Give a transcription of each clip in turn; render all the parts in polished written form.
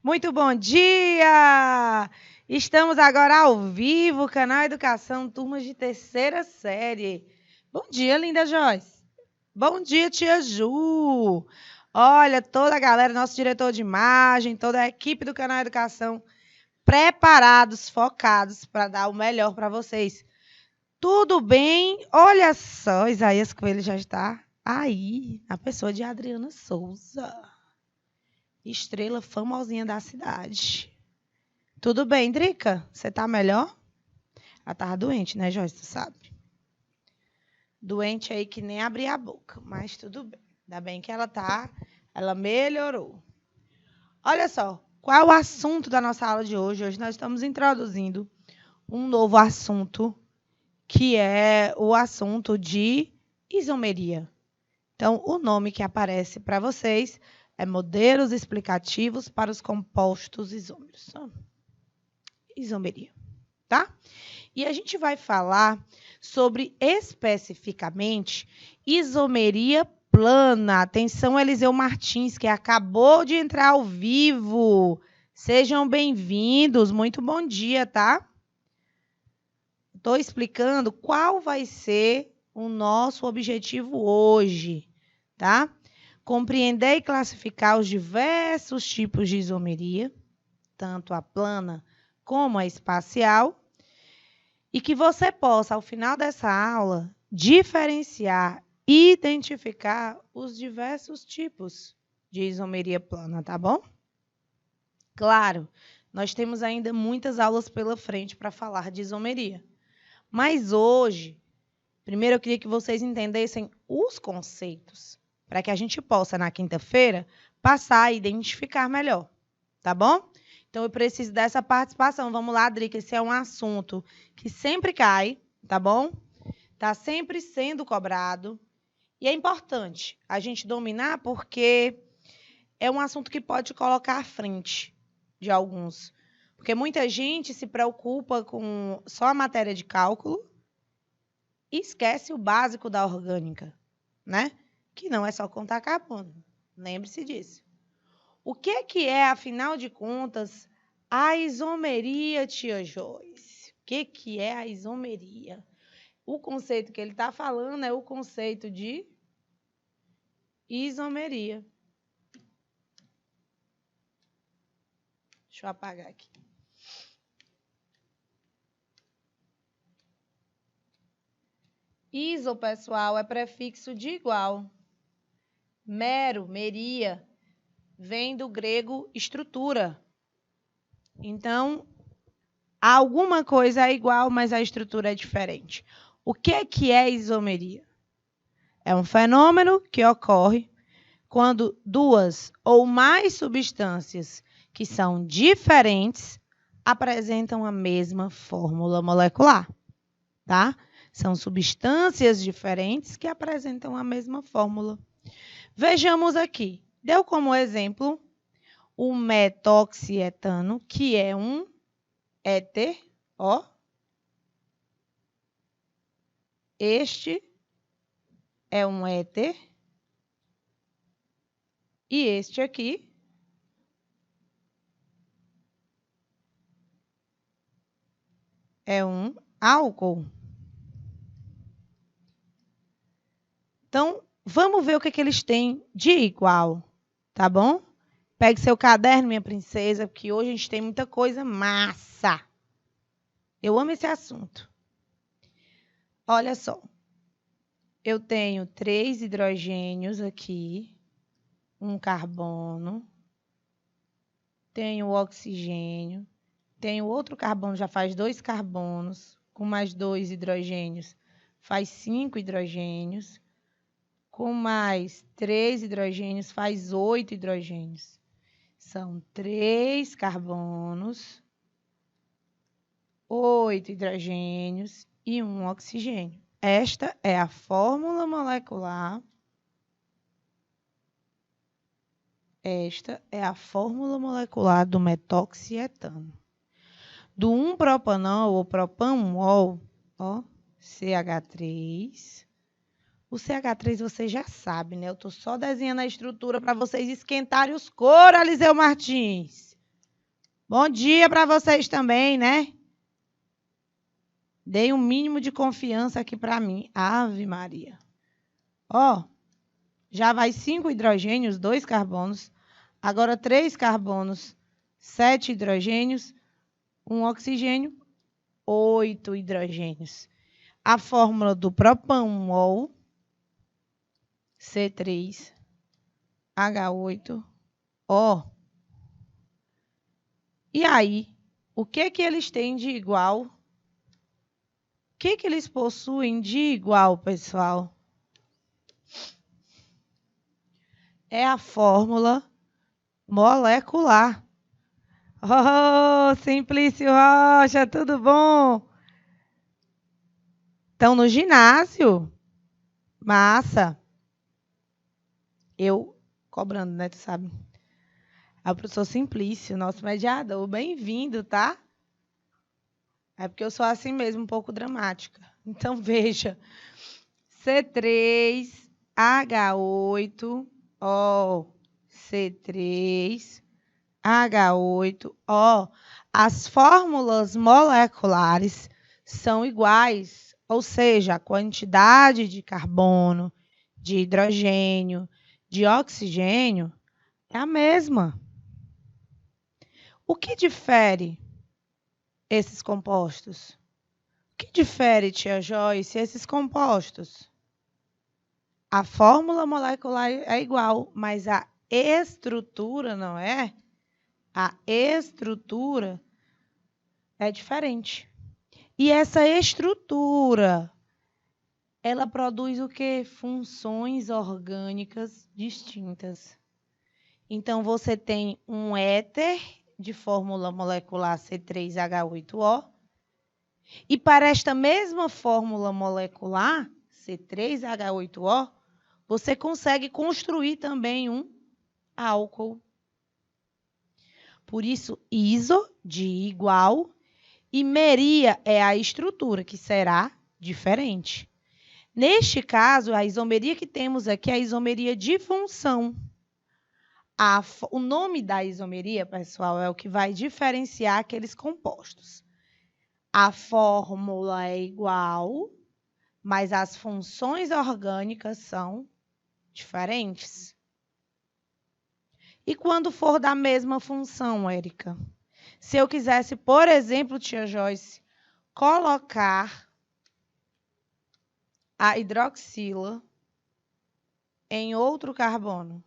Muito bom dia! Estamos agora ao vivo, canal Educação, turmas de terceira série. Bom dia, linda Joyce. Bom dia, tia Ju. Olha, toda a galera, nosso diretor de imagem, toda a equipe do canal Educação, preparados, focados para dar o melhor para vocês. Tudo bem? Olha só, Isaías Coelho já está aí, a pessoa de Adriana Souza. Estrela famosinha da cidade. Tudo bem, Drica? Você tá melhor? Ela tava doente, né, Joyce? Tu sabe? Doente aí que nem abria a boca, mas tudo bem. Ainda bem que ela melhorou. Olha só, qual é o assunto da nossa aula de hoje? Hoje nós estamos introduzindo um novo assunto, que é o assunto de isomeria. Então, o nome que aparece para vocês é modelos explicativos para os compostos isômeros. Isomeria, tá? E a gente vai falar sobre, especificamente, isomeria plana. Atenção, Eliseu Martins, que acabou de entrar ao vivo. Sejam bem-vindos, muito bom dia, tá? Estou explicando qual vai ser o nosso objetivo hoje, tá? Compreender e classificar os diversos tipos de isomeria, tanto a plana como a espacial, e que você possa, ao final dessa aula, diferenciar e identificar os diversos tipos de isomeria plana, tá bom? Claro, nós temos ainda muitas aulas pela frente para falar de isomeria. Mas hoje, primeiro eu queria que vocês entendessem os conceitos, para que a gente possa, na quinta-feira, passar a identificar melhor, tá bom? Então, eu preciso dessa participação. Vamos lá, Drica, esse é um assunto que sempre cai, tá bom? Está sempre sendo cobrado. E é importante a gente dominar porque é um assunto que pode colocar à frente de alguns. Porque muita gente se preocupa com só a matéria de cálculo e esquece o básico da orgânica, né? Que não é só contar carbono. Lembre-se disso. O que é, afinal de contas, a isomeria, tia Joyce? O que é a isomeria? O conceito que ele está falando é o conceito de isomeria. Deixa eu apagar aqui. Iso, pessoal, é prefixo de igual. Mero, meria, vem do grego estrutura. Então, alguma coisa é igual, mas a estrutura é diferente. O que é isomeria? É um fenômeno que ocorre quando duas ou mais substâncias que são diferentes apresentam a mesma fórmula molecular, tá? São substâncias diferentes que apresentam a mesma fórmula. Vejamos aqui. Deu como exemplo o metoxietano, que é um éter, ó. Este é um éter. E este aqui é um álcool. Então, vamos ver o que eles têm de igual, tá bom? Pegue seu caderno, minha princesa, porque hoje a gente tem muita coisa massa. Eu amo esse assunto. Olha só. Eu tenho 3 hidrogênios aqui, um carbono, tenho o oxigênio, tenho outro carbono, já faz 2 carbonos, com mais 2 hidrogênios, faz 5 hidrogênios, com mais 3 hidrogênios, faz 8 hidrogênios. São 3 carbonos, 8 hidrogênios e 1 oxigênio. Esta é a fórmula molecular. Esta é a fórmula molecular do metoxietano. Do 1-propanol ou propanol, ó, CH3. O CH3 você já sabe, né? Eu estou só desenhando a estrutura para vocês esquentarem os coros, Eliseu Martins. Bom dia para vocês também, né? Dei um mínimo de confiança aqui para mim. Ave Maria. Ó, já vai 5 hidrogênios, 2 carbonos. Agora 3 carbonos, 7 hidrogênios, 1 oxigênio, 8 hidrogênios. A fórmula do propanol, C3H8O. E aí, o que eles têm de igual? O que eles possuem de igual, pessoal? É a fórmula molecular. Oh, Simplício Rocha, tudo bom? Estão no ginásio? Massa. Eu cobrando, né, tu sabe? É o professor Simplício, nosso mediador. Bem-vindo, tá? É porque eu sou assim mesmo, um pouco dramática. Então, veja. C3H8O. C3H8O. As fórmulas moleculares são iguais, ou seja, a quantidade de carbono, de hidrogênio, de oxigênio é a mesma. O que difere esses compostos? O que difere, tia Joyce, esses compostos? A fórmula molecular é igual, mas a estrutura não é? A estrutura é diferente. E essa estrutura, ela produz o quê? Funções orgânicas distintas. Então, você tem um éter de fórmula molecular C3H8O. E para esta mesma fórmula molecular, C3H8O, você consegue construir também um álcool. Por isso, iso de igual e meria é a estrutura, que será diferente. Neste caso, a isomeria que temos aqui é a isomeria de função. O nome da isomeria, pessoal, é o que vai diferenciar aqueles compostos. A fórmula é igual, mas as funções orgânicas são diferentes. E quando for da mesma função, Érica? Se eu quisesse, por exemplo, tia Joyce, colocar a hidroxila em outro carbono.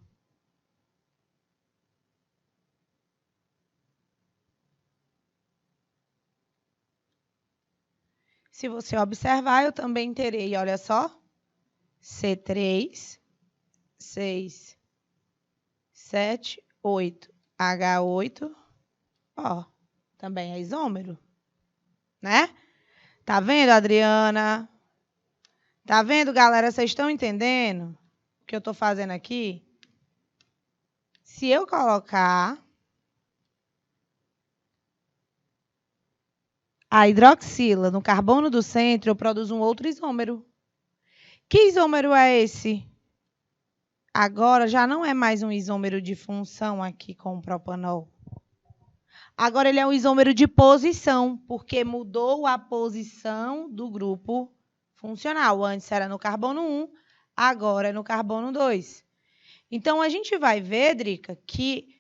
Se você observar, eu também terei, olha só, C3, 6, 7, 8, H8, ó, também é isômero, né? Tá vendo, Adriana? Tá vendo, galera? Vocês estão entendendo o que eu tô fazendo aqui? Se eu colocar a hidroxila no carbono do centro, eu produzo um outro isômero. Que isômero é esse? Agora já não é mais um isômero de função aqui com o propanol. Agora ele é um isômero de posição, porque mudou a posição do grupo funcional. Antes era no carbono 1, agora é no carbono 2. Então, a gente vai ver, Drica, que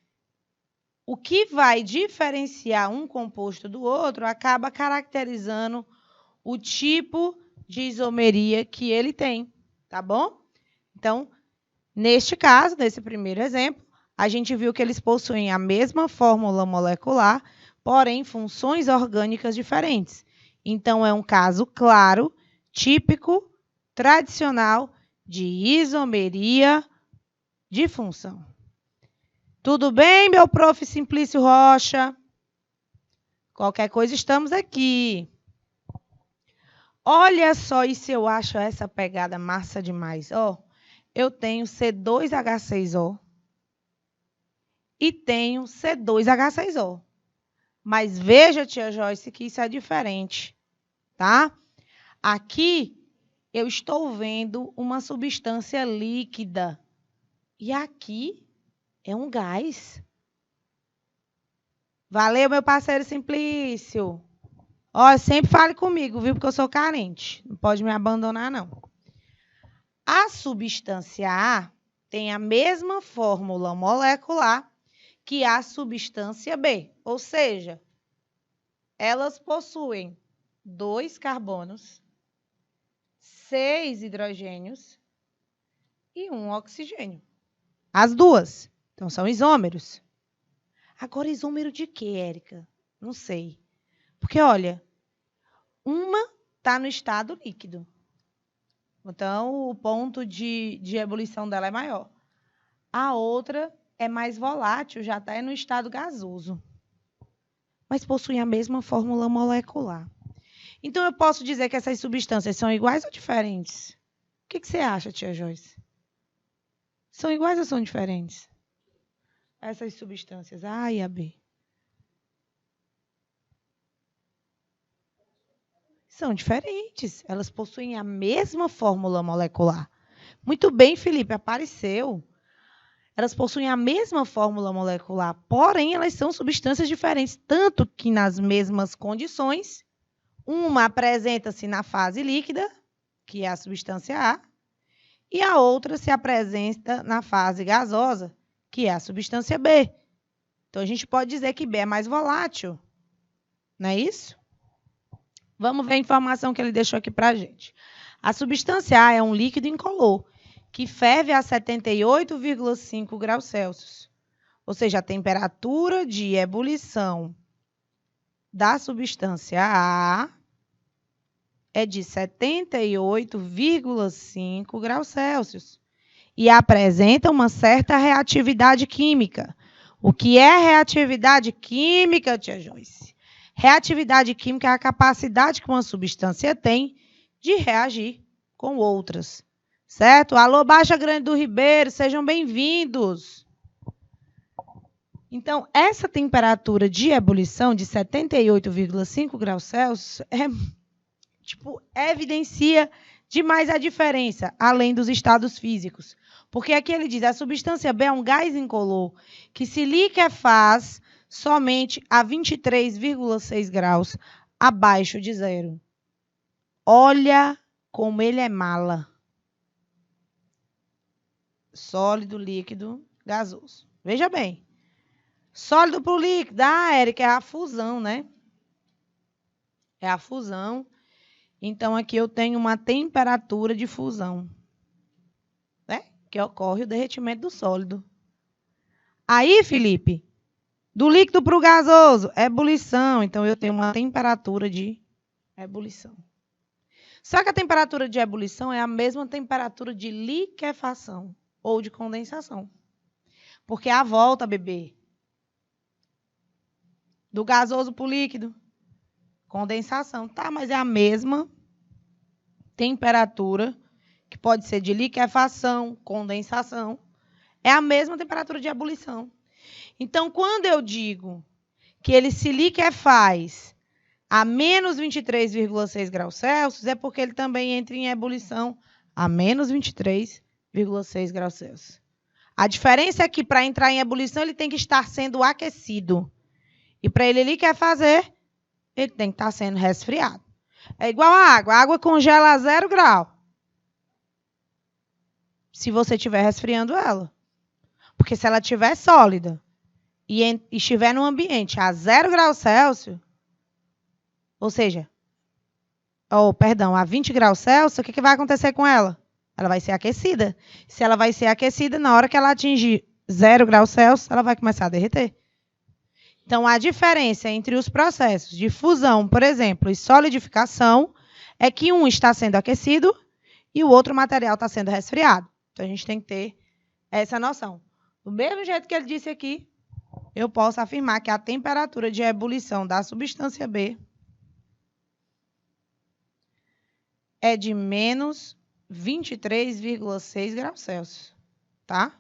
o que vai diferenciar um composto do outro acaba caracterizando o tipo de isomeria que ele tem, tá bom? Então, neste caso, nesse primeiro exemplo, a gente viu que eles possuem a mesma fórmula molecular, porém funções orgânicas diferentes. Então, é um caso claro, típico, tradicional de isomeria de função. Tudo bem, meu prof. Simplício Rocha? Qualquer coisa, estamos aqui. Olha só, e se eu acho essa pegada massa demais. Ó, eu tenho C2H6O e tenho C2H6O. Mas veja, tia Joyce, que isso é diferente, tá? Aqui, eu estou vendo uma substância líquida. E aqui é um gás. Valeu, meu parceiro Simplício. Ó, sempre fale comigo, viu? Porque eu sou carente. Não pode me abandonar, não. A substância A tem a mesma fórmula molecular que a substância B. Ou seja, elas possuem 2 carbonos, 6 hidrogênios e 1 oxigênio. As duas. Então, são isômeros. Agora, isômero de quê, Érica? Não sei. Porque, olha, uma está no estado líquido. Então, o ponto de ebulição dela é maior. A outra é mais volátil, já está no estado gasoso. Mas possui a mesma fórmula molecular. Então, eu posso dizer que essas substâncias são iguais ou diferentes? O que você acha, tia Joyce? São iguais ou são diferentes? Essas substâncias, A e a B. São diferentes. Elas possuem a mesma fórmula molecular. Muito bem, Felipe, apareceu. Elas possuem a mesma fórmula molecular, porém, elas são substâncias diferentes, tanto que nas mesmas condições, uma apresenta-se na fase líquida, que é a substância A, e a outra se apresenta na fase gasosa, que é a substância B. Então, a gente pode dizer que B é mais volátil. Não é isso? Vamos ver a informação que ele deixou aqui para a gente. A substância A é um líquido incolor, que ferve a 78,5 graus Celsius. Ou seja, a temperatura de ebulição da substância A é de 78,5 graus Celsius. E apresenta uma certa reatividade química. O que é reatividade química, tia Joyce? Reatividade química é a capacidade que uma substância tem de reagir com outras. Certo? Alô, Baixa Grande do Ribeiro, sejam bem-vindos. Então, essa temperatura de ebulição de 78,5 graus Celsius evidencia demais a diferença, além dos estados físicos. Porque aqui ele diz, a substância B é um gás incolor que se liquefaz somente a 23,6 graus abaixo de zero. Olha como ele é mala. Sólido, líquido, gasoso. Veja bem. Sólido para o líquido. Ah, Érica, é a fusão, né? É a fusão. Então, aqui eu tenho uma temperatura de fusão, né? Que ocorre o derretimento do sólido. Aí, Felipe, do líquido para o gasoso, ebulição. Então, eu tenho uma temperatura de ebulição. Só que a temperatura de ebulição é a mesma temperatura de liquefação ou de condensação. Porque é a volta, bebê. Do gasoso para o líquido. Condensação. Tá, mas é a mesma temperatura, que pode ser de liquefação, condensação. É a mesma temperatura de ebulição. Então, quando eu digo que ele se liquefaz a menos 23,6 graus Celsius, é porque ele também entra em ebulição a menos 23,6 graus Celsius. A diferença é que, para entrar em ebulição, ele tem que estar sendo aquecido. E para ele liquefazer, ele tem que estar sendo resfriado. É igual a água. A água congela a 0 grau. Se você estiver resfriando ela. Porque se ela estiver sólida e estiver no ambiente a 0 graus Celsius, ou seja, a 20 graus Celsius, o que vai acontecer com ela? Ela vai ser aquecida. Se ela vai ser aquecida, na hora que ela atingir 0 graus Celsius, ela vai começar a derreter. Então, a diferença entre os processos de fusão, por exemplo, e solidificação, é que um está sendo aquecido e o outro material está sendo resfriado. Então, a gente tem que ter essa noção. Do mesmo jeito que ele disse aqui, eu posso afirmar que a temperatura de ebulição da substância B é de menos 23,6 graus Celsius, tá?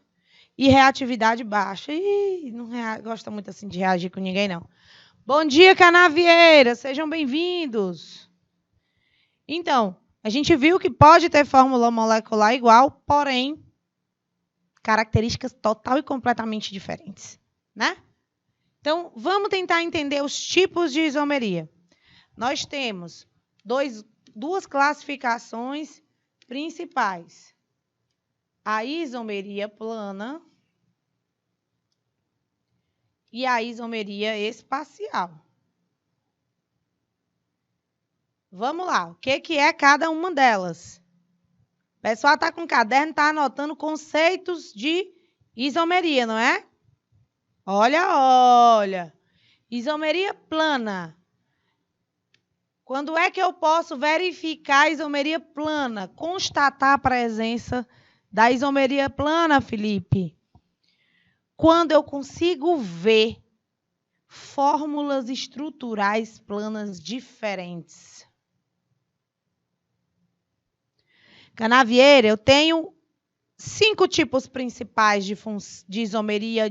E reatividade baixa. Ih, não gosta muito assim de reagir com ninguém, não. Bom dia, Canavieira. Sejam bem-vindos. Então, a gente viu que pode ter fórmula molecular igual, porém, características total e completamente diferentes, né? Então, vamos tentar entender os tipos de isomeria. Nós temos duas classificações principais. A isomeria plana e a isomeria espacial. Vamos lá, o que é cada uma delas? O pessoal está com o caderno, está anotando conceitos de isomeria, não é? Olha. Isomeria plana. Quando é que eu posso verificar a isomeria plana? Constatar a presença da isomeria plana, Felipe? Quando eu consigo ver fórmulas estruturais planas diferentes. Canavieira, eu tenho 5 tipos principais de isomeria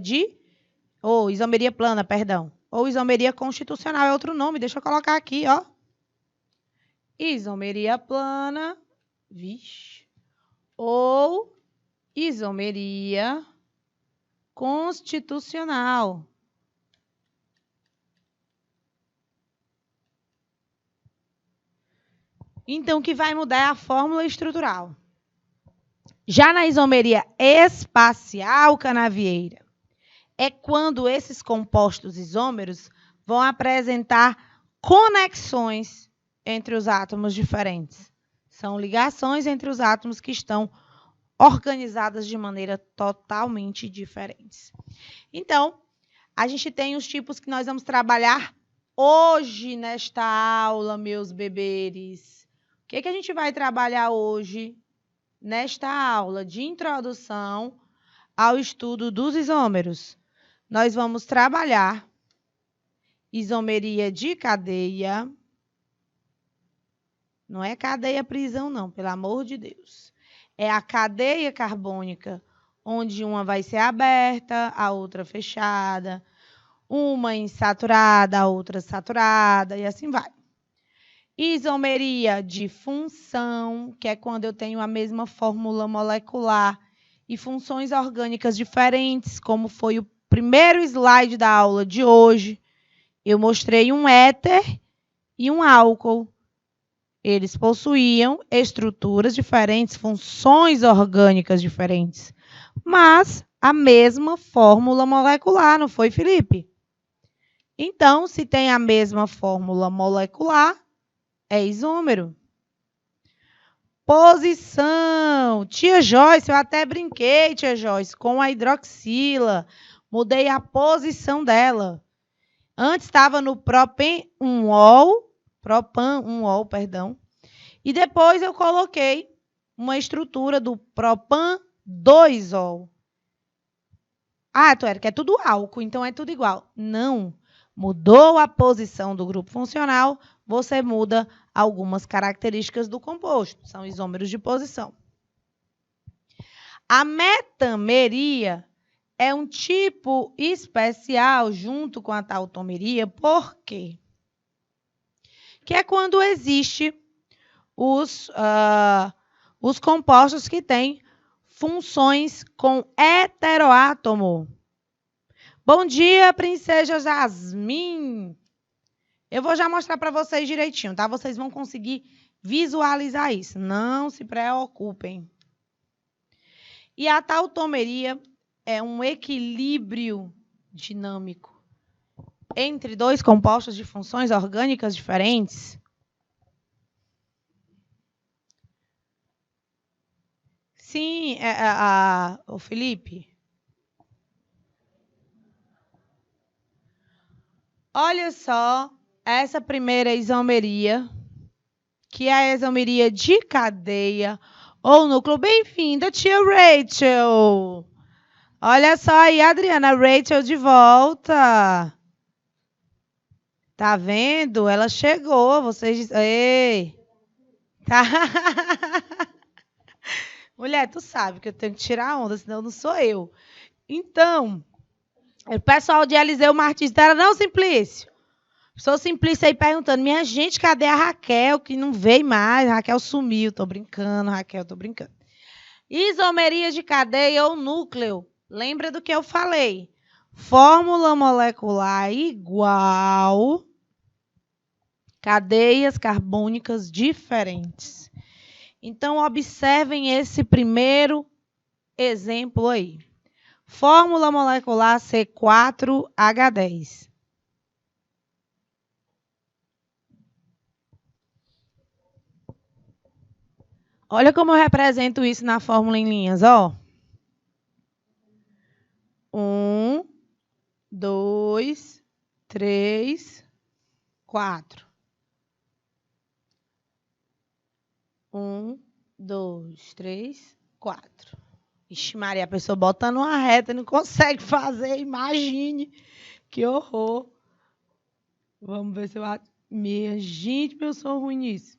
isomeria plana, perdão. Ou isomeria constitucional é outro nome, deixa eu colocar aqui, ó. Isomeria plana, ou isomeria constitucional. Então, o que vai mudar é a fórmula estrutural. Já na isomeria espacial, Canavieira, é quando esses compostos isômeros vão apresentar conexões entre os átomos diferentes. São ligações entre os átomos que estão organizadas de maneira totalmente diferentes. Então, a gente tem os tipos que nós vamos trabalhar hoje nesta aula, meus beberes. O que a gente vai trabalhar hoje nesta aula de introdução ao estudo dos isômeros? Nós vamos trabalhar isomeria de cadeia. Não é cadeia-prisão, não, pelo amor de Deus. É a cadeia carbônica, onde uma vai ser aberta, a outra fechada, uma insaturada, a outra saturada, e assim vai. Isomeria de função, que é quando eu tenho a mesma fórmula molecular e funções orgânicas diferentes, como foi o primeiro slide da aula de hoje. Eu mostrei um éter e um álcool. Eles possuíam estruturas diferentes, funções orgânicas diferentes, mas a mesma fórmula molecular, não foi, Felipe? Então, se tem a mesma fórmula molecular, é isômero. Posição. Tia Joyce, eu até brinquei, tia Joyce, com a hidroxila. Mudei a posição dela. Antes estava no propan-1-ol, perdão. E depois eu coloquei uma estrutura do propan-2-ol. Ah, Tuérica, é tudo álcool, então é tudo igual. Não. Mudou a posição do grupo funcional, você muda algumas características do composto. São isômeros de posição. A metameria é um tipo especial junto com a tautomeria. Por quê? Que é quando existe os compostos que têm funções com heteroátomo. Bom dia, princesa Jasmine. Eu vou já mostrar para vocês direitinho, tá? Vocês vão conseguir visualizar isso. Não se preocupem. E a tautomeria é um equilíbrio dinâmico entre dois compostos de funções orgânicas diferentes. Sim, o Felipe. Olha só essa primeira isomeria, que é a isomeria de cadeia ou núcleo. Bem-vinda, tia Rachel. Olha só aí, Adriana, Rachel de volta. Tá vendo? Ela chegou. Vocês... Ei. Tá. Mulher, tu sabe que eu tenho que tirar a onda, senão não sou eu. Então... O pessoal de Eliseu Martins era não, Simplício. Sou Simplício aí perguntando, minha gente, cadê a Raquel, que não veio mais? A Raquel sumiu, tô brincando, Raquel, tô brincando. Isomeria de cadeia ou núcleo. Lembra do que eu falei? Fórmula molecular igual, cadeias carbônicas diferentes. Então, observem esse primeiro exemplo aí. Fórmula molecular C4H10. Olha como eu represento isso na fórmula em linhas, ó. 1, 2, 3, 4. 1, 2, 3, 4. Ixi, Maria, a pessoa botando uma reta e não consegue fazer, imagine. Que horror. Vamos ver se eu... Minha gente, eu sou ruim nisso.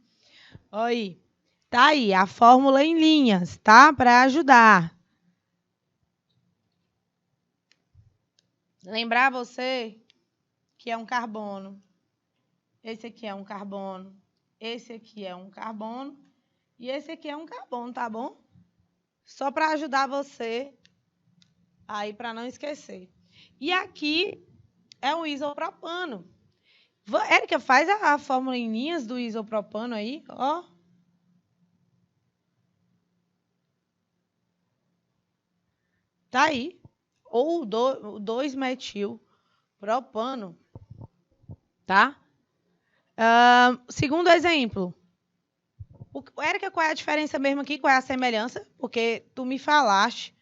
Olha aí. Tá aí, a fórmula em linhas, tá? Para ajudar. Lembrar você que é um carbono. Esse aqui é um carbono. Esse aqui é um carbono. E esse aqui é um carbono, tá bom? Só para ajudar você aí, para não esquecer. E aqui é um isopropano. Érica, faz a fórmula em linhas do isopropano aí, ó. Tá aí. Ou 2-metil-propano, tá? Segundo exemplo. Érica, qual é a diferença mesmo aqui? Qual é a semelhança? Porque tu me falaste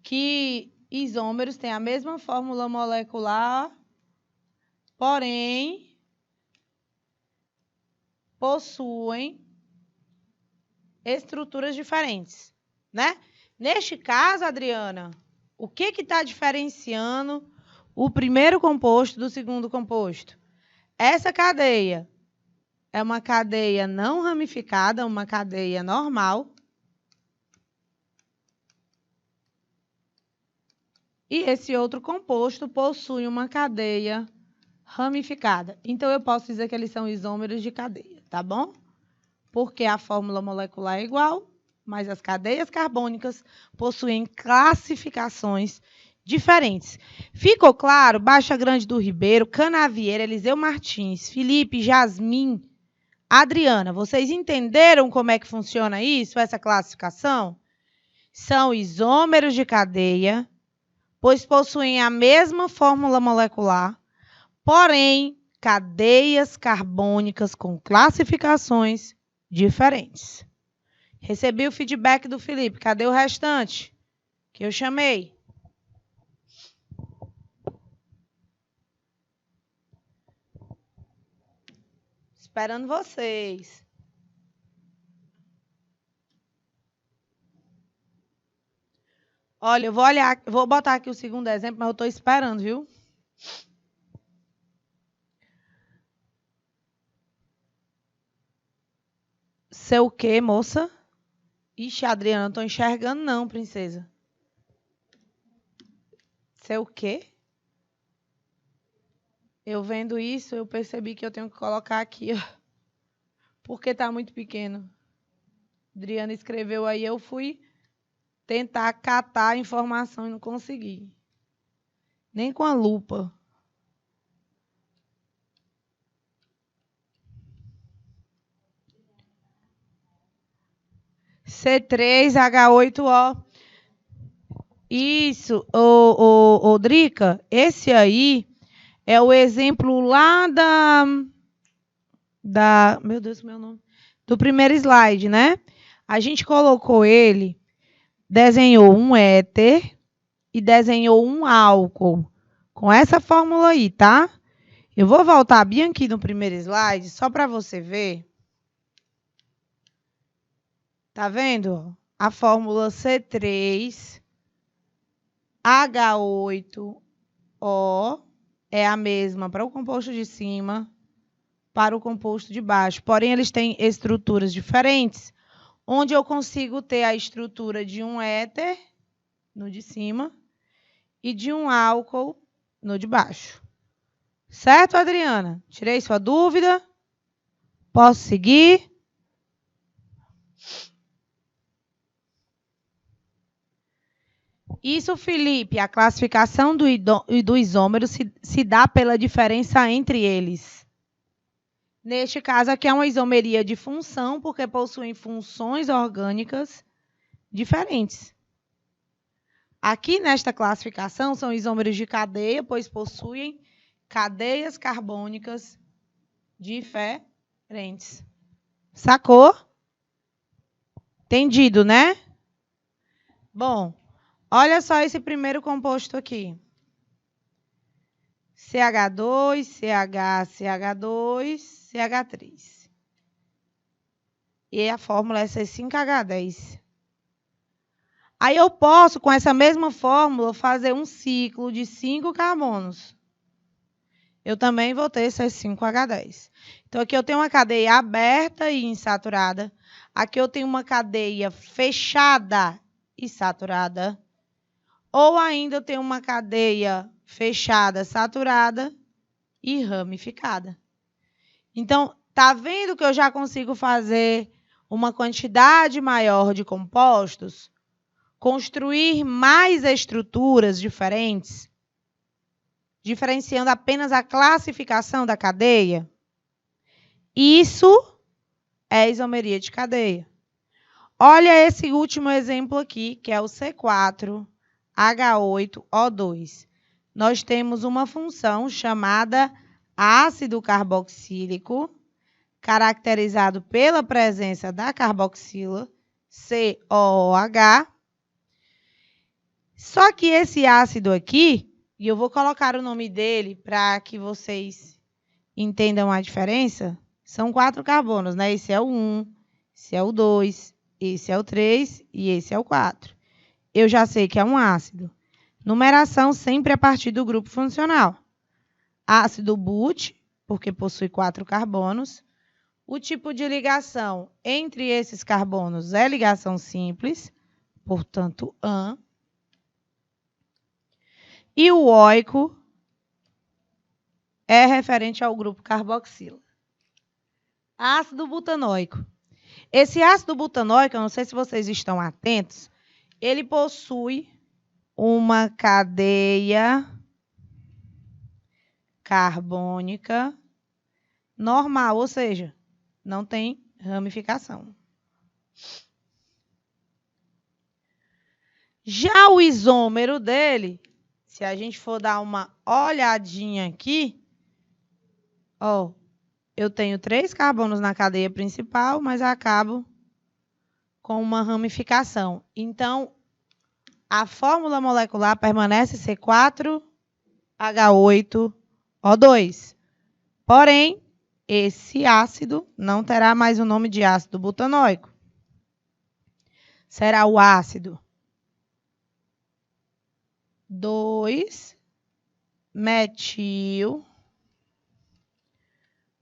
que isômeros têm a mesma fórmula molecular, porém possuem estruturas diferentes, né? Neste caso, Adriana, o que está diferenciando o primeiro composto do segundo composto? Essa cadeia é uma cadeia não ramificada, uma cadeia normal. E esse outro composto possui uma cadeia ramificada. Então, eu posso dizer que eles são isômeros de cadeia, tá bom? Porque a fórmula molecular é igual, mas as cadeias carbônicas possuem classificações diferentes. Ficou claro? Baixa Grande do Ribeiro, Canavieira, Eliseu Martins, Felipe, Jasmin, Adriana, vocês entenderam como é que funciona isso, essa classificação? São isômeros de cadeia, pois possuem a mesma fórmula molecular, porém, cadeias carbônicas com classificações diferentes. Recebi o feedback do Felipe. Cadê o restante? Que eu chamei. Esperando vocês. Olha, eu vou botar aqui o segundo exemplo, mas eu estou esperando, viu? Seu o quê, moça? Ixi, Adriana, não estou enxergando não, princesa. Seu o quê? Eu vendo isso, eu percebi que eu tenho que colocar aqui, ó, porque está muito pequeno. Adriana escreveu aí, eu fui tentar catar a informação e não consegui. Nem com a lupa. C3H8O. Isso, Drica, esse aí é o exemplo lá meu Deus, meu nome, do primeiro slide, né? A gente colocou ele, desenhou um éter e desenhou um álcool com essa fórmula aí, tá? Eu vou voltar bem aqui no primeiro slide, só para você ver. Tá vendo? A fórmula C3H8O é a mesma para o composto de cima, para o composto de baixo. Porém, eles têm estruturas diferentes, onde eu consigo ter a estrutura de um éter no de cima e de um álcool no de baixo. Certo, Adriana? Tirei sua dúvida? Posso seguir? Isso, Felipe, a classificação do isômero se dá pela diferença entre eles. Neste caso, aqui é uma isomeria de função, porque possuem funções orgânicas diferentes. Aqui, nesta classificação, são isômeros de cadeia, pois possuem cadeias carbônicas diferentes. Sacou? Entendido, né? Bom, olha só esse primeiro composto aqui. CH2, CH, CH2, CH3. E a fórmula é C5H10. Aí eu posso, com essa mesma fórmula, fazer um ciclo de 5 carbonos. Eu também vou ter C5H10. Então, aqui eu tenho uma cadeia aberta e insaturada. Aqui eu tenho uma cadeia fechada e saturada. Ou ainda eu tenho uma cadeia fechada, saturada e ramificada. Então, tá vendo que eu já consigo fazer uma quantidade maior de compostos? Construir mais estruturas diferentes, diferenciando apenas a classificação da cadeia? Isso é isomeria de cadeia. Olha esse último exemplo aqui, que é o C4H8O2. Nós temos uma função chamada ácido carboxílico, caracterizado pela presença da carboxila, COOH. Só que esse ácido aqui, e eu vou colocar o nome dele para que vocês entendam a diferença, são 4 carbonos, né? Esse é o 1, esse é o 2, esse é o 3 e esse é o 4. Eu já sei que é um ácido. Numeração sempre a partir do grupo funcional. Ácido but, porque possui 4 carbonos. O tipo de ligação entre esses carbonos é ligação simples, portanto, AN. E o oico é referente ao grupo carboxila. Ácido butanóico. Esse ácido butanóico, eu não sei se vocês estão atentos, ele possui uma cadeia carbônica normal, ou seja, não tem ramificação. Já o isômero dele, se a gente for dar uma olhadinha aqui, ó, eu tenho 3 carbonos na cadeia principal, mas acabo com uma ramificação. Então, a fórmula molecular permanece C4H8O2. Porém, esse ácido não terá mais o nome de ácido butanóico. Será o ácido 2-metil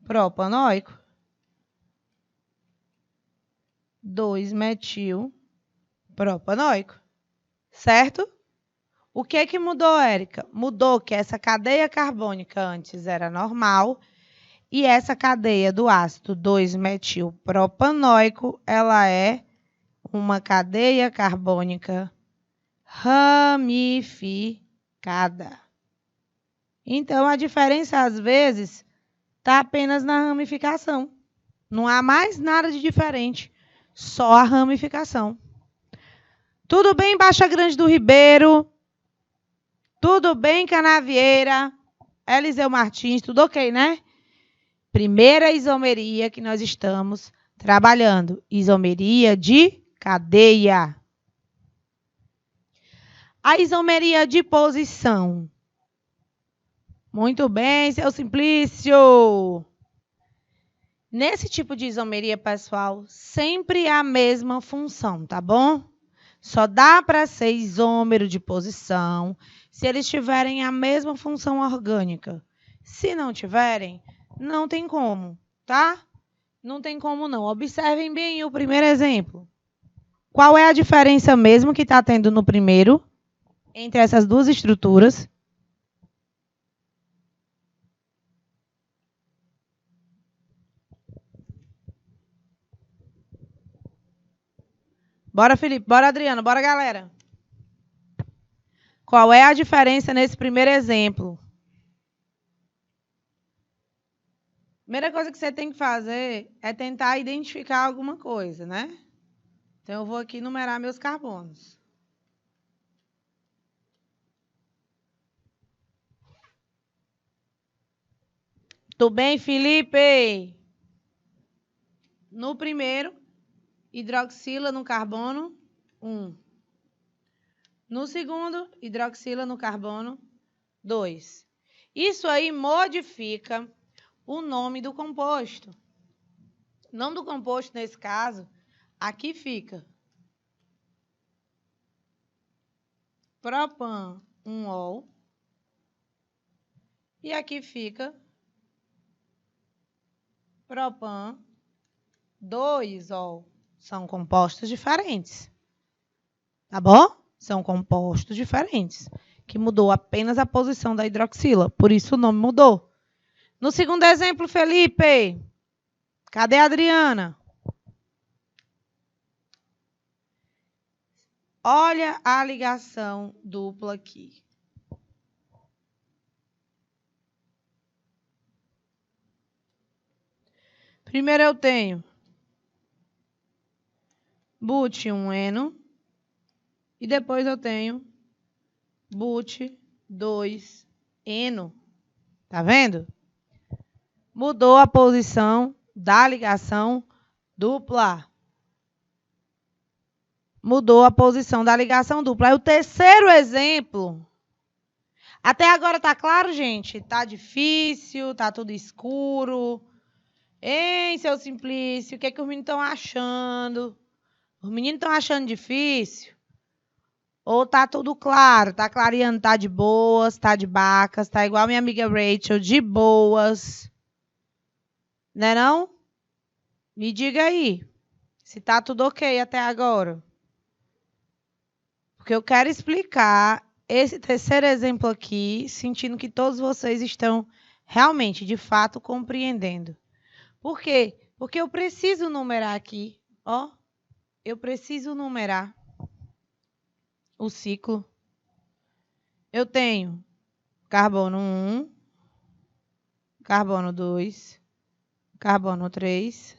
propanoico. 2-metil propanoico. Certo? O que que mudou, Érica? Mudou que essa cadeia carbônica antes era normal e essa cadeia do ácido 2-metil propanoico, ela é uma cadeia carbônica ramificada. Então, a diferença, às vezes, está apenas na ramificação. Não há mais nada de diferente, só a ramificação. Tudo bem, Baixa Grande do Ribeiro? Tudo bem, Canavieira? Eliseu Martins, tudo ok, né? Primeira isomeria que nós estamos trabalhando, isomeria de cadeia. A isomeria de posição. Muito bem, seu Simplício. Nesse tipo de isomeria, pessoal, sempre a mesma função, tá bom? Só dá para ser isômero de posição se eles tiverem a mesma função orgânica. Se não tiverem, não tem como, tá? Não tem como não. Observem bem o primeiro exemplo. Qual é a diferença mesmo que está tendo no primeiro entre essas duas estruturas? Bora, Felipe. Bora, Adriano. Bora, galera. Qual é a diferença nesse primeiro exemplo? Primeira coisa que você tem que fazer é tentar identificar alguma coisa, né? Então, eu vou aqui numerar meus carbonos. Tudo bem, Felipe? No primeiro, hidroxila no carbono 1. No segundo, hidroxila no carbono 2. Isso aí modifica o nome do composto. O nome do composto, nesse caso, aqui fica propan-1-ol. E aqui fica propan-2-ol. São compostos diferentes. Tá bom? São compostos diferentes. Que mudou apenas a posição da hidroxila. Por isso o nome mudou. No segundo exemplo, Felipe. Cadê a Adriana? Olha a ligação dupla aqui. Primeiro eu tenho but-1-eno e depois eu tenho but-2-eno. Tá vendo? Mudou a posição da ligação dupla. Mudou a posição da ligação dupla. Aí o terceiro exemplo. Até agora tá claro, gente? Tá difícil, tá tudo escuro. Hein, seu Simplício, o que é que os meninos estão achando? Os meninos estão achando difícil? Ou tá tudo claro? Tá clareando, tá de boas, tá de bacas, tá igual minha amiga Rachel, de boas. Né não? Me diga aí, se tá tudo ok até agora. Porque eu quero explicar esse terceiro exemplo aqui, sentindo que todos vocês estão realmente, de fato, compreendendo. Por quê? Porque eu preciso numerar aqui, ó. Eu preciso numerar o ciclo. Eu tenho carbono 1, carbono 2, carbono 3,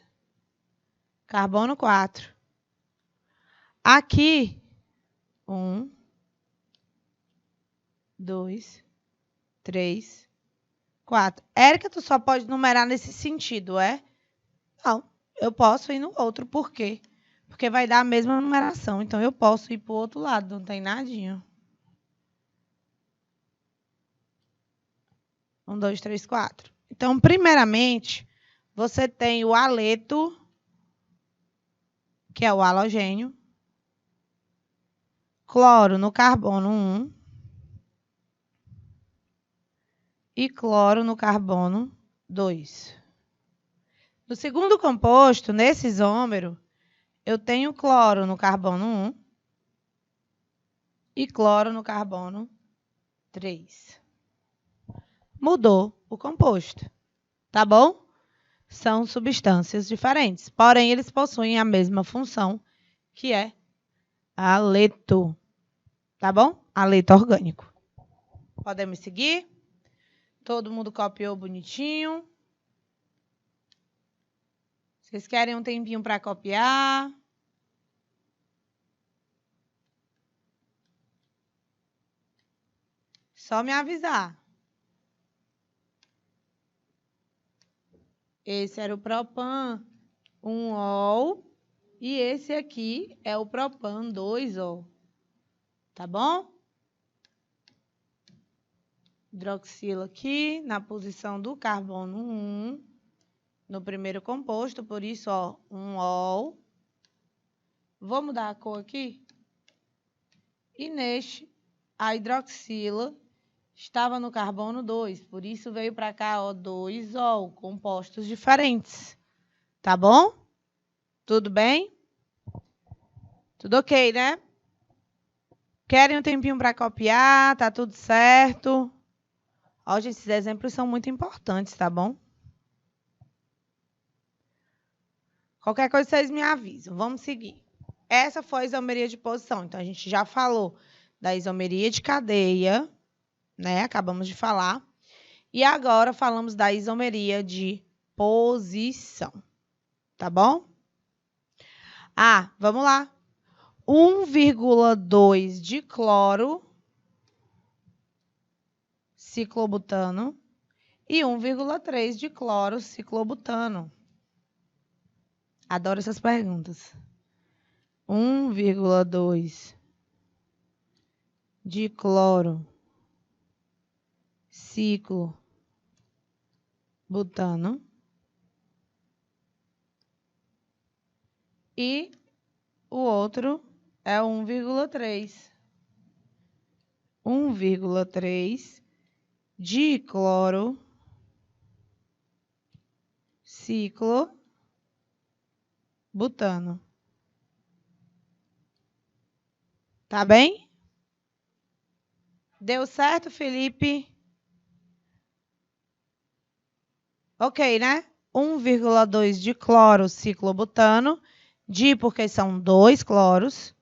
carbono 4. Aqui, 1, 2, 3, 4. Érica, tu só pode numerar nesse sentido, é? Não, eu posso ir no outro. Por quê? Porque vai dar a mesma numeração. Então, eu posso ir para o outro lado, não tem nadinha. 1, 2, 3, 4. Então, primeiramente, você tem o haleto, que é o halogênio, cloro no carbono 1 e cloro no carbono 2. No segundo composto, nesse isômero, eu tenho cloro no carbono 1 e cloro no carbono 3. Mudou o composto, tá bom? São substâncias diferentes, porém eles possuem a mesma função, que é haleto, tá bom? Haleto orgânico. Podemos seguir? Todo mundo copiou bonitinho? Vocês querem um tempinho para copiar? Só me avisar. Esse era o propan-1-ol e esse aqui é o propan-2-ol. Tá bom? Hidroxila aqui na posição do carbono 1 no primeiro composto, por isso, ó, 1-ol. Vou mudar a cor aqui. E neste, a hidroxila estava no carbono 2, por isso veio para cá, ó, 2-ol, compostos diferentes. Tá bom? Tudo bem? Tudo ok, né? Querem um tempinho para copiar? Tá tudo certo? Ó, gente, esses exemplos são muito importantes, tá bom? Qualquer coisa vocês me avisam. Vamos seguir. Essa foi a isomeria de posição. Então, a gente já falou da isomeria de cadeia, né? Acabamos de falar. E agora falamos da isomeria de posição. Tá bom? Vamos lá. 1,2 de cloro, ciclobutano, e 1,3 de cloro, ciclobutano. Adoro essas perguntas. 1,2 de cloro, ciclobutano. E o outro é 1,3. 1,3 de cloro, ciclobutano. Tá bem? Deu certo, Felipe? Ok, né? 1,2 de cloro, ciclobutano. Porque são 2 cloros,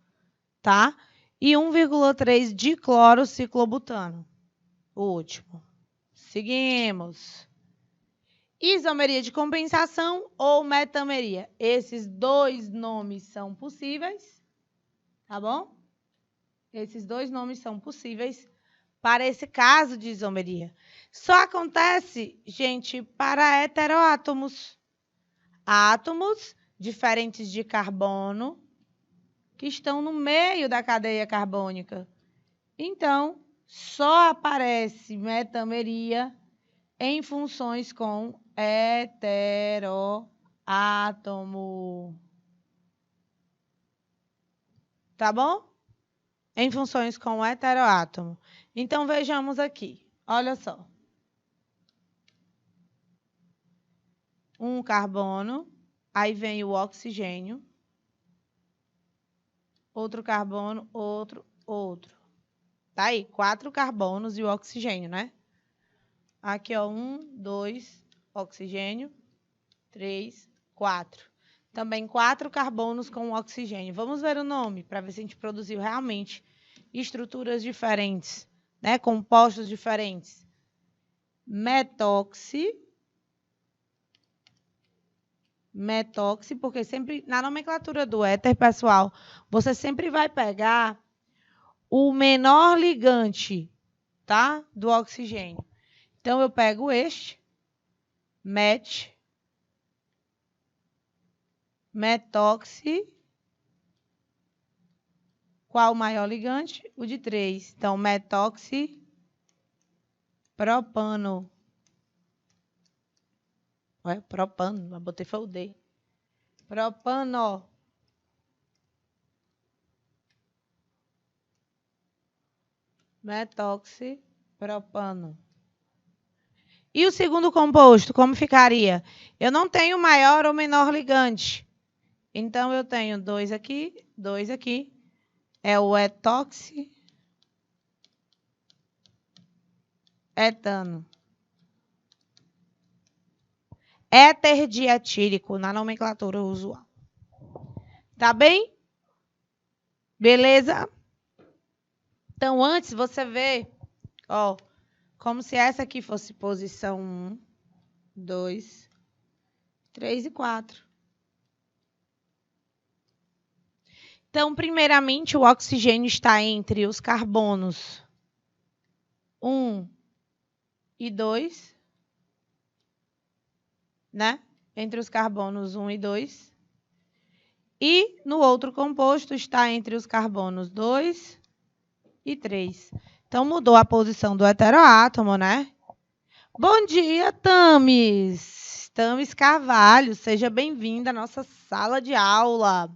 tá? E 1,3 de cloro, ciclobutano. O último. Seguimos. Isomeria de compensação ou metameria. Esses dois nomes são possíveis, tá bom? Esses dois nomes são possíveis para esse caso de isomeria. Só acontece, gente, para heteroátomos. Átomos diferentes de carbono que estão no meio da cadeia carbônica. Então, só aparece metameria em funções com heteroátomo. Tá bom? Em funções com heteroátomo. Então, vejamos aqui. Olha só. Um carbono, aí vem o oxigênio. Outro carbono, outro. Tá aí, 4 carbonos e o oxigênio, né? Aqui, ó, 1, 2, oxigênio, 3, 4. Também 4 carbonos com oxigênio. Vamos ver o nome, para ver se a gente produziu realmente estruturas diferentes, né? Compostos diferentes. Metóxi, porque sempre, na nomenclatura do éter, pessoal, você sempre vai pegar o menor ligante, tá? Do oxigênio. Então, eu pego este, metóxi. Qual o maior ligante? O de 3. Então, metoxipropano. Olha, propano, mas botei foi o D. Propano. Metoxipropano. E o segundo composto, como ficaria? Eu não tenho maior ou menor ligante. Então, eu tenho 2 aqui, 2 aqui. É o etoxi-etano. Éter dietílico, na nomenclatura usual. Tá bem? Beleza? Então, antes você vê, ó, como se essa aqui fosse posição 1, 2, 3 e 4. Então, primeiramente, o oxigênio está entre os carbonos 1 e 2, né? Entre os carbonos 1 e 2. E no outro composto está entre os carbonos 2 e 3. Então, mudou a posição do heteroátomo, né? Bom dia, Tamis! Tamis Carvalho, seja bem-vinda à nossa sala de aula.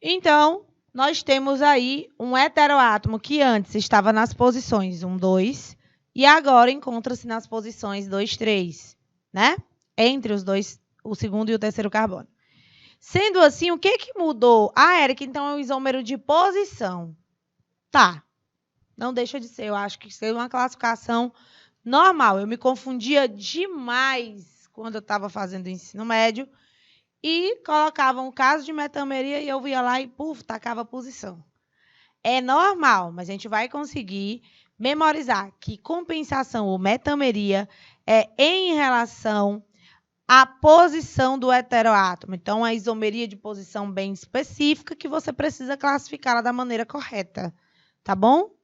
Então, nós temos aí um heteroátomo que antes estava nas posições 1, 2 e agora encontra-se nas posições 2, 3, né? Entre os dois, o segundo e o terceiro carbono. Sendo assim, o que mudou? Érica, então é um isômero de posição. Tá. Não deixa de ser. Eu acho que seria uma classificação normal. Eu me confundia demais quando eu estava fazendo ensino médio e colocavam o caso de metameria e eu ia lá e, tacava a posição. É normal, mas a gente vai conseguir memorizar que compensação ou metameria é em relação à posição do heteroátomo. Então, a isomeria de posição bem específica que você precisa classificá-la da maneira correta. Tá bom?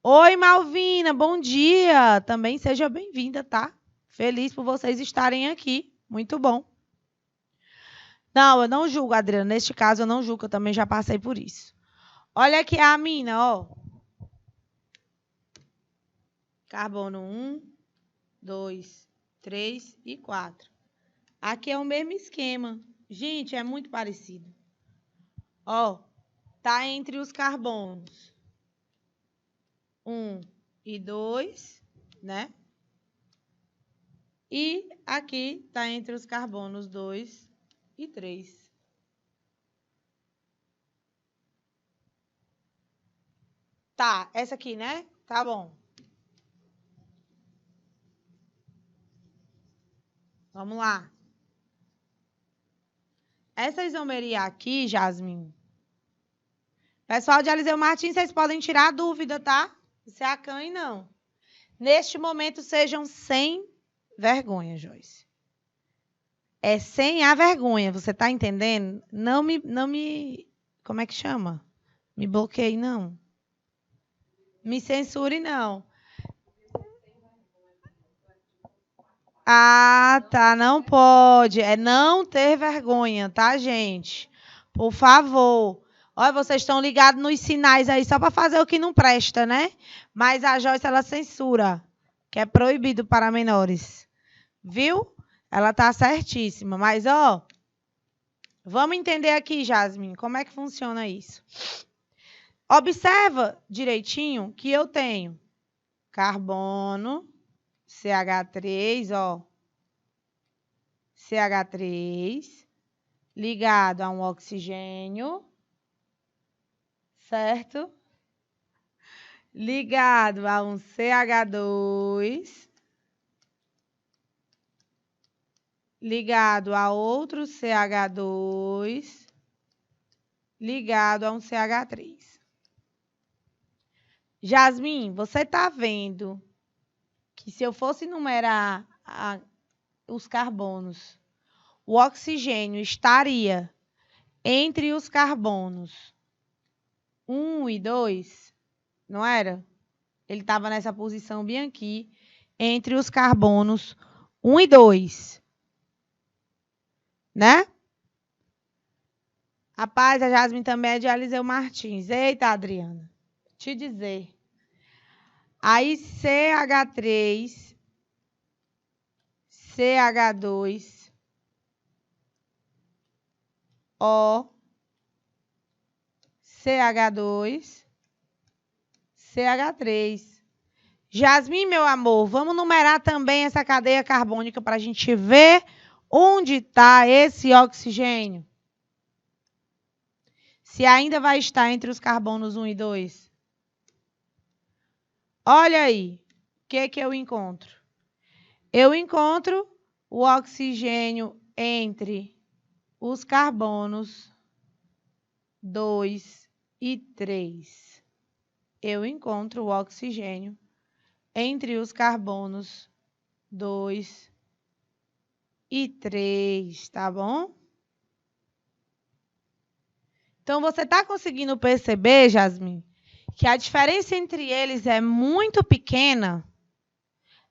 Oi, Malvina, bom dia! Também seja bem-vinda, tá? Feliz por vocês estarem aqui. Muito bom. Não, eu não julgo, Adriana. Neste caso, eu não julgo, eu também já passei por isso. Olha aqui a amina, ó. Carbono 1, 2, 3 e 4. Aqui é o mesmo esquema. Gente, é muito parecido. Ó, tá entre os carbonos 1 e 2, né? E aqui tá entre os carbonos 2 e 3. Tá, essa aqui, né? Tá bom. Vamos lá. Essa isomeria aqui, Jasmine. Pessoal de Eliseu Martins, vocês podem tirar a dúvida, tá? Se é a Can, não. Neste momento, sejam sem vergonha, Joyce. É sem a vergonha, você tá entendendo? Não me, como é que chama? Me bloqueie, não. Me censure, não. Ah, tá, não pode. É não ter vergonha, tá, gente? Por favor. Olha, vocês estão ligados nos sinais aí só para fazer o que não presta, né? Mas a Joyce, ela censura, que é proibido para menores. Viu? Ela tá certíssima. Mas, ó, vamos entender aqui, Jasmine, como é que funciona isso. Observa direitinho que eu tenho carbono, CH3, ó. CH3 ligado a um oxigênio, certo? Ligado a um CH2, ligado a outro CH2, ligado a um CH3. Jasmine, você está vendo que se eu fosse numerar os carbonos, o oxigênio estaria entre os carbonos 1 e 2, não era? Ele estava nessa posição bem aqui, entre os carbonos 1 e 2. Né? Rapaz, a Jasmine também é de Eliseu Martins. Eita, Adriana. Te dizer. Aí, CH3, CH2, O, CH2, CH3. Jasmine, meu amor, vamos numerar também essa cadeia carbônica para a gente ver onde está esse oxigênio. Se ainda vai estar entre os carbonos 1 e 2. Olha aí, o que eu encontro? Eu encontro o oxigênio entre os carbonos 2 e 3. Eu encontro o oxigênio entre os carbonos 2 e 3, tá bom? Então, você está conseguindo perceber, Jasmine, que a diferença entre eles é muito pequena?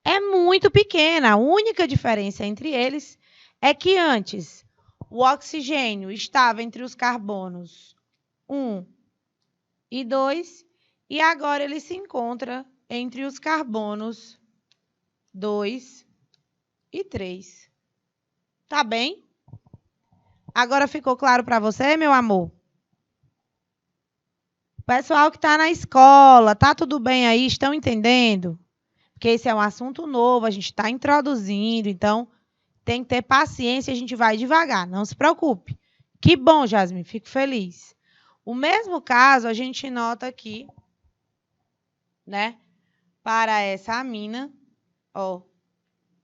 É muito pequena. A única diferença entre eles é que antes o oxigênio estava entre os carbonos 1 e 2 e agora ele se encontra entre os carbonos 2 e 3. Tá bem? Agora ficou claro para você, meu amor? Pessoal que está na escola, tá tudo bem aí? Estão entendendo? Porque esse é um assunto novo, a gente está introduzindo, então tem que ter paciência, a gente vai devagar, não se preocupe. Que bom, Jasmine, fico feliz. O mesmo caso a gente nota aqui, né? Para essa amina, ó,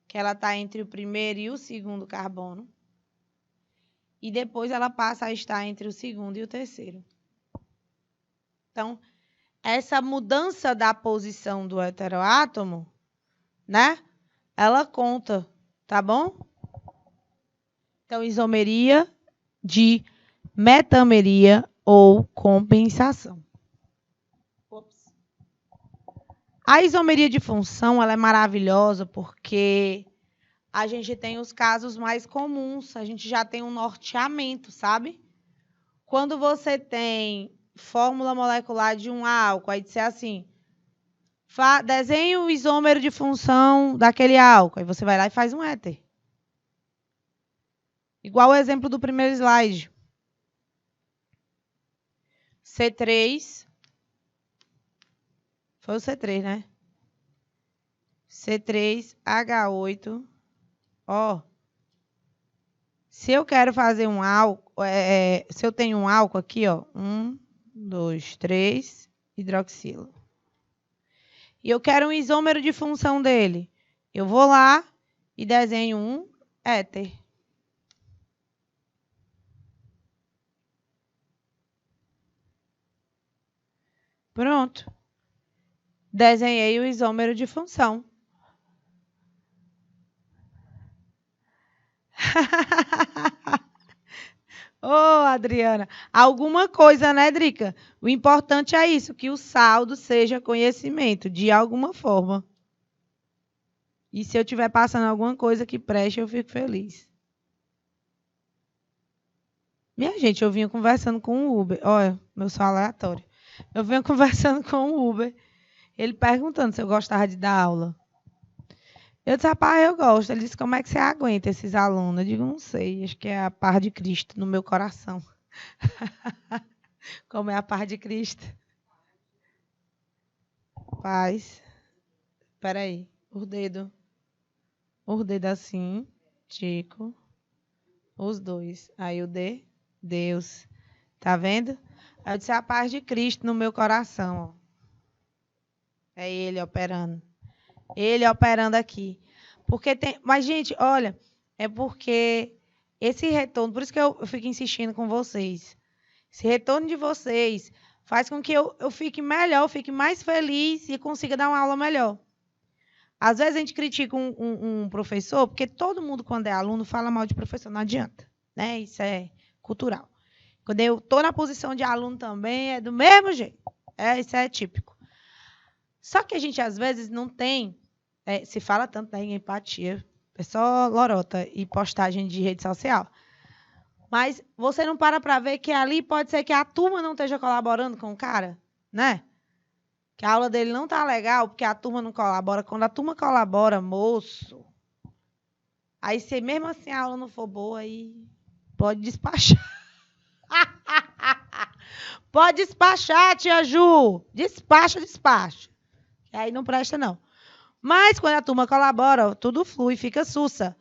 que ela está entre o primeiro e o segundo carbono. E depois ela passa a estar entre o segundo e o terceiro. Então, essa mudança da posição do heteroátomo, né? Ela conta, tá bom? Então, isomeria de metameria ou compensação. Ops. A isomeria de função ela é maravilhosa porque a gente tem os casos mais comuns, a gente já tem um norteamento, sabe? Quando você tem fórmula molecular de um álcool, aí disser assim, desenhe o isômero de função daquele álcool, aí você vai lá e faz um éter. Igual o exemplo do primeiro slide. C3, foi o C3, né? C3H8, ó. Se eu quero fazer um álcool, se eu tenho um álcool aqui, ó, 1, 2, 3, hidroxilo. E eu quero um isômero de função dele. Eu vou lá e desenho um éter. Pronto. Desenhei o isômero de função. Ô, Adriana, alguma coisa, né, Drica? O importante é isso, que o saldo seja conhecimento, de alguma forma. E se eu estiver passando alguma coisa que preste, eu fico feliz. Minha gente, eu vinha conversando com o Uber. Olha, meu som aleatório. Eu vinha conversando com o Uber, ele perguntando se eu gostava de dar aula. Eu disse, rapaz, eu gosto. Ele disse, como é que você aguenta esses alunos? Eu digo, não sei, acho que é a paz de Cristo no meu coração. Como é a paz de Cristo? Paz. Espera aí. Os dedos assim. Tico. Os dois. Aí o D. Deus. Tá vendo? Eu disse a paz de Cristo no meu coração. Ó. É ele operando. Ele operando aqui. Porque tem. Mas, gente, olha, é porque esse retorno, por isso que eu fico insistindo com vocês. Esse retorno de vocês faz com que eu fique melhor, eu fique mais feliz e consiga dar uma aula melhor. Às vezes a gente critica um professor, porque todo mundo, quando é aluno, fala mal de professor, não adianta. Né? Isso é cultural. Quando eu estou na posição de aluno também, é do mesmo jeito. Isso é típico. Só que a gente, às vezes, não tem... se fala tanto em empatia, é só lorota e postagem de rede social. Mas você não para ver que ali pode ser que a turma não esteja colaborando com o cara, né? Que a aula dele não tá legal porque a turma não colabora. Quando a turma colabora, moço, aí se mesmo assim a aula não for boa, aí pode despachar. Pode despachar, tia Ju. Despacha. Aí não presta, não. Mas quando a turma colabora, tudo flui, fica sussa.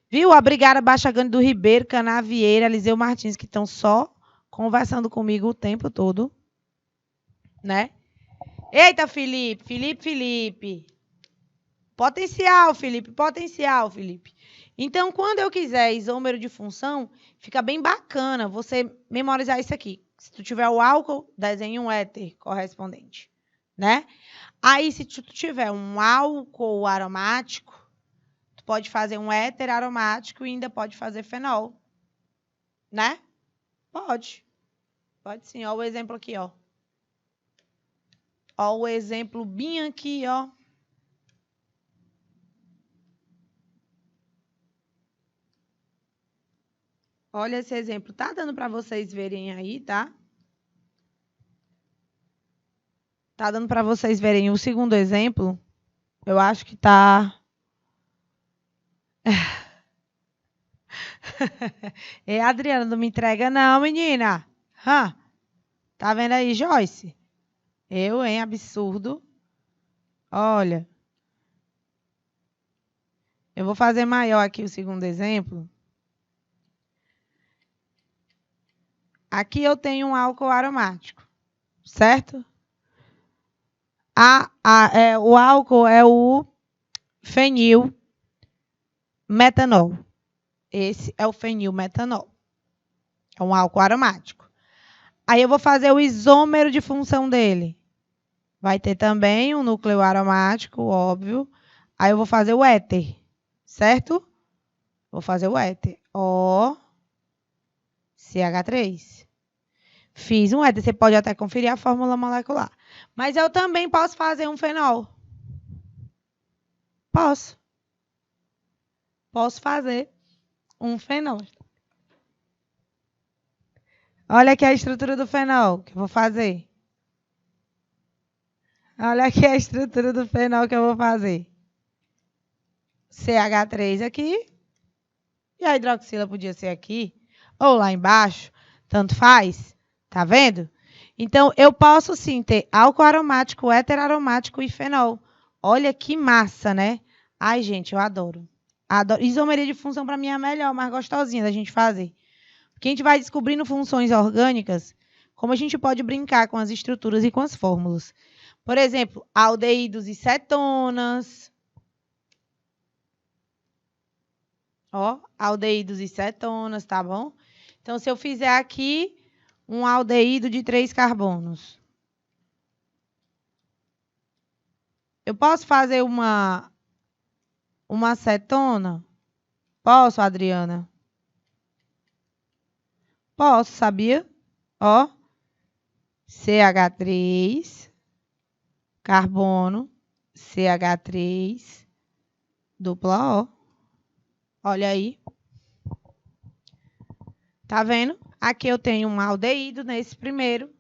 Viu? A Brigada Baixa Grande do Ribeiro, Canavieira, Eliseu Martins, que estão só conversando comigo o tempo todo. Né? Eita, Felipe. Potencial, Felipe. Então, quando eu quiser isômero de função, fica bem bacana você memorizar isso aqui. Se tu tiver o álcool, desenhe um éter correspondente. Né? Aí, se tu tiver um álcool aromático, tu pode fazer um éter aromático e ainda pode fazer fenol. Né? Pode. Pode sim. Olha o exemplo aqui, ó. Olha o exemplo bem aqui, ó. Olha esse exemplo. Tá dando para vocês verem aí, tá? Tá dando para vocês verem o segundo exemplo? Eu acho que tá... Ei, Adriana, não me entrega não, menina. Tá vendo aí, Joyce? Eu, hein? Absurdo. Olha. Eu vou fazer maior aqui o segundo exemplo. Aqui eu tenho um álcool aromático, certo? O álcool é o fenilmetanol. Esse é o fenilmetanol. É um álcool aromático. Aí eu vou fazer o isômero de função dele. Vai ter também um núcleo aromático, óbvio. Aí eu vou fazer o éter, certo? Vou fazer o éter. OCH3. Fiz um éter. Você pode até conferir a fórmula molecular. Mas eu também posso fazer um fenol. Posso. Posso fazer um fenol. Olha aqui a estrutura do fenol que eu vou fazer. Olha aqui a estrutura do fenol que eu vou fazer. CH3 aqui. E a hidroxila podia ser aqui. Ou lá embaixo. Tanto faz. Tá vendo? Então, eu posso sim ter álcool aromático, éter aromático e fenol. Olha que massa, né? Ai, gente, eu adoro. Adoro. Isomeria de função, para mim, é a melhor, mais gostosinha da gente fazer. Porque a gente vai descobrindo funções orgânicas, como a gente pode brincar com as estruturas e com as fórmulas. Por exemplo, aldeídos e cetonas. Ó, aldeídos e cetonas, tá bom? Então, se eu fizer aqui um aldeído de 3 carbonos. Eu posso fazer uma cetona? Posso, Adriana? Posso, sabia? Ó, CH3, carbono, CH3, dupla O. Olha aí. Tá vendo? Aqui eu tenho um aldeído nesse primeiro.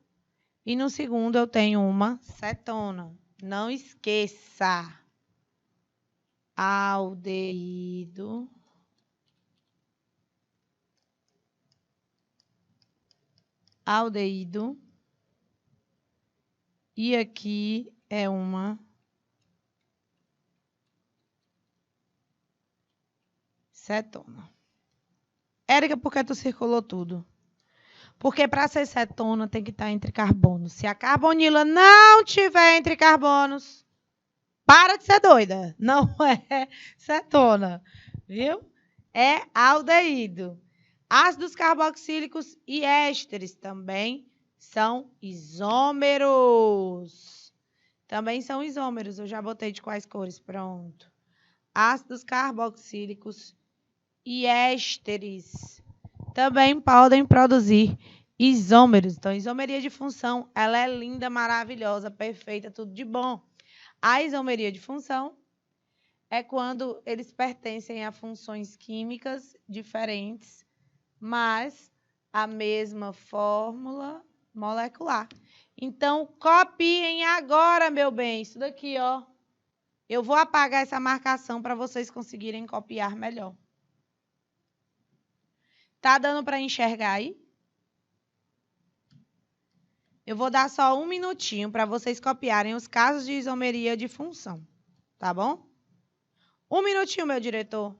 E no segundo eu tenho uma cetona. Não esqueça. Aldeído. Aldeído. E aqui é uma cetona. Érica, por que tu circulou tudo? Porque para ser cetona tem que estar entre carbonos. Se a carbonila não tiver entre carbonos, para de ser doida. Não é cetona, viu? É aldeído. Ácidos carboxílicos e ésteres também são isômeros. Também são isômeros. Eu já botei de quais cores? Pronto. Ácidos carboxílicos e ésteres também podem produzir isômeros. Então, isomeria de função, ela é linda, maravilhosa, perfeita, tudo de bom. A isomeria de função é quando eles pertencem a funções químicas diferentes, mas a mesma fórmula molecular. Então, copiem agora, meu bem, isso daqui, ó. Eu vou apagar essa marcação para vocês conseguirem copiar melhor. Tá dando para enxergar aí? Eu vou dar só um minutinho para vocês copiarem os casos de isomeria de função, tá bom? Um minutinho, meu diretor.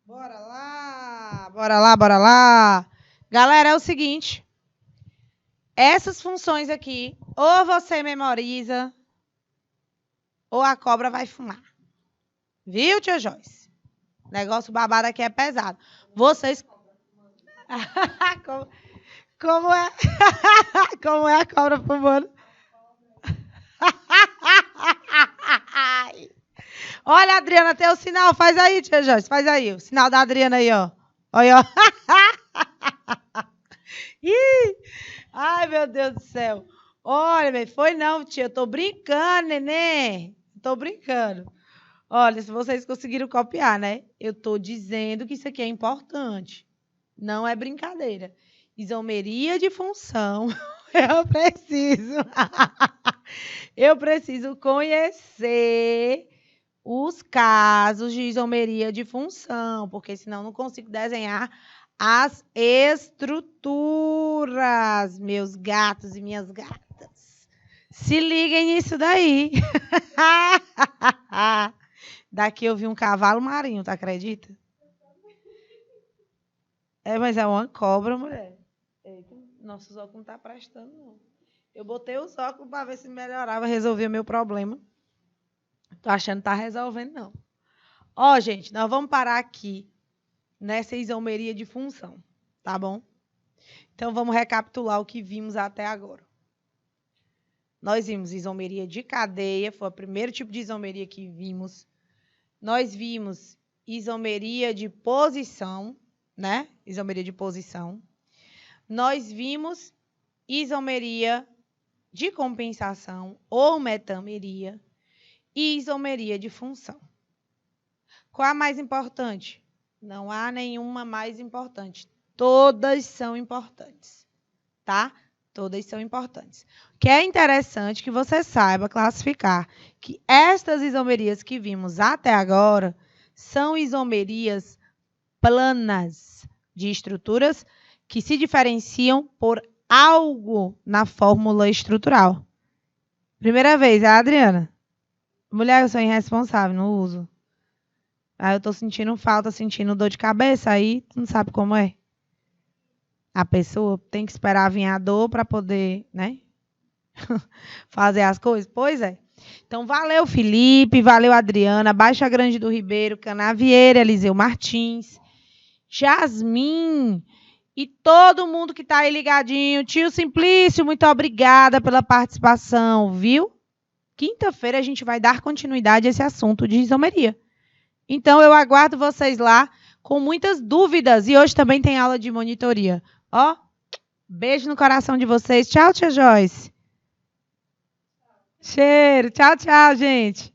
Bora lá, bora lá, bora lá. Galera, é o seguinte. Essas funções aqui, ou você memoriza, ou a cobra vai fumar. Viu, tia Joyce? Negócio babado aqui é pesado. Vocês... como é? Como é a cobra fumando? Olha, Adriana, tem o sinal. Faz aí, tia Joyce. Faz aí. O sinal da Adriana aí, ó. Olha, ó. Ih! Ai, meu Deus do céu. Olha, bem, foi não, tia. Eu tô brincando, neném. Tô brincando. Olha, se vocês conseguiram copiar, né? Eu tô dizendo que isso aqui é importante. Não é brincadeira. Isomeria de função. Eu preciso. Eu preciso conhecer os casos de isomeria de função, porque senão não consigo desenhar as estruturas, meus gatos e minhas gatas. Se liguem nisso daí. Daqui eu vi um cavalo marinho, tu acredita? É, mas é uma cobra, mulher. Eita, nossos óculos não estão prestando, não. Eu botei os óculos para ver se melhorava, resolvia o meu problema. Tô achando que tá resolvendo, não. Ó, gente, nós vamos parar aqui nessa isomeria de função, tá bom? Então, vamos recapitular o que vimos até agora. Nós vimos isomeria de cadeia, foi o primeiro tipo de isomeria que vimos. Nós vimos isomeria de posição, né? Isomeria de posição. Nós vimos isomeria de compensação ou metameria e isomeria de função. Qual a mais importante? Não há nenhuma mais importante. Todas são importantes, tá? Todas são importantes. O que é interessante que você saiba classificar que estas isomerias que vimos até agora são isomerias planas de estruturas que se diferenciam por algo na fórmula estrutural. Primeira vez, a Adriana. Mulher, eu sou irresponsável, não uso. Aí eu tô sentindo falta, sentindo dor de cabeça, aí tu não sabe como é. A pessoa tem que esperar vir a dor para poder, né? Fazer as coisas. Pois é. Então, valeu, Felipe, valeu, Adriana, Baixa Grande do Ribeiro, Canavieira, Eliseu Martins, Jasmin e todo mundo que está aí ligadinho. Tio Simplício, muito obrigada pela participação, viu? Quinta-feira a gente vai dar continuidade a esse assunto de isomeria. Então, eu aguardo vocês lá com muitas dúvidas. E hoje também tem aula de monitoria. Ó, beijo no coração de vocês. Tchau, tia Joyce. Cheiro. Tchau, tchau, gente.